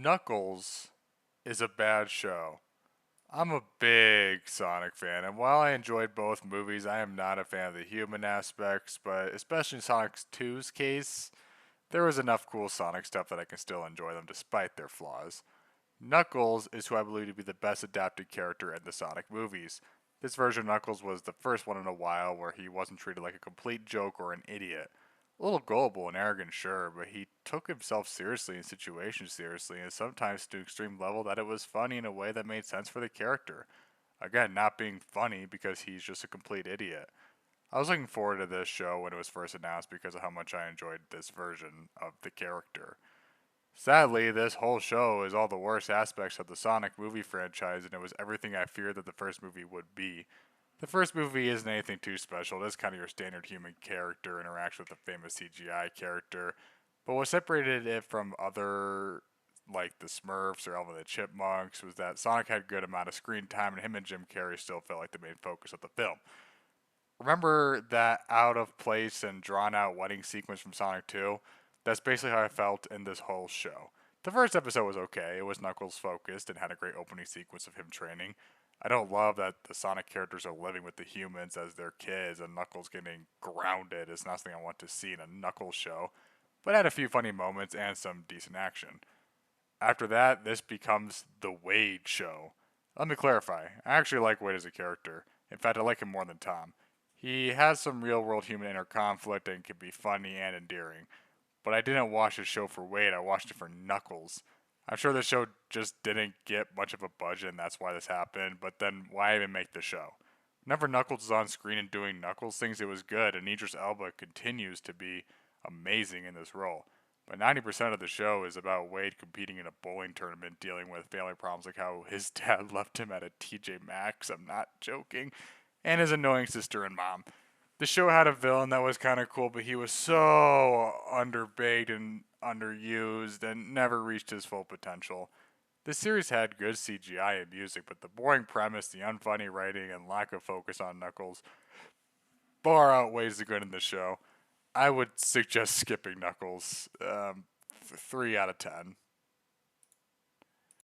Knuckles is a bad show. I'm a big Sonic fan, and while I enjoyed both movies, I am not a fan of the human aspects, but especially in Sonic 2's case, there was enough cool Sonic stuff that I can still enjoy them despite their flaws. Knuckles is who I believe to be the best adapted character in the Sonic movies. This version of Knuckles was the first one in a while where he wasn't treated like a complete joke or an idiot. A little gullible and arrogant, sure, but he took himself seriously and situations seriously, and sometimes to an extreme level that it was funny in a way that made sense for the character. Again, not being funny because he's just a complete idiot. I was looking forward to this show when it was first announced because of how much I enjoyed this version of the character. Sadly, this whole show is all the worst aspects of the Sonic movie franchise, and it was everything I feared that the first movie would be. The first movie isn't anything too special. It is kind of your standard human character interaction with a famous CGI character. But what separated it from other, like the Smurfs or Alvin and the Chipmunks, was that Sonic had a good amount of screen time, and him and Jim Carrey still felt like the main focus of the film. Remember that out of place and drawn out wedding sequence from Sonic 2? That's basically how I felt in this whole show. The first episode was okay. It was Knuckles focused and had a great opening sequence of him training. I don't love that the Sonic characters are living with the humans as their kids and Knuckles getting grounded is not something I want to see in a Knuckles show, but it had a few funny moments and some decent action. After that, this becomes the Wade show. Let me clarify. I actually like Wade as a character. In fact, I like him more than Tom. He has some real world human inner conflict and can be funny and endearing. But I didn't watch the show for Wade, I watched it for Knuckles. I'm sure the show just didn't get much of a budget and that's why this happened, but then why even make the show? Whenever Knuckles is on screen and doing Knuckles things, it was good, and Idris Elba continues to be amazing in this role. But 90% of the show is about Wade competing in a bowling tournament, dealing with family problems like how his dad left him at a TJ Maxx, I'm not joking, and his annoying sister and mom. The show had a villain that was kind of cool, but he was so underbaked and underused and never reached his full potential. The series had good CGI and music, but the boring premise, the unfunny writing, and lack of focus on Knuckles far outweighs the good in the show. I would suggest skipping Knuckles. 3 out of 10.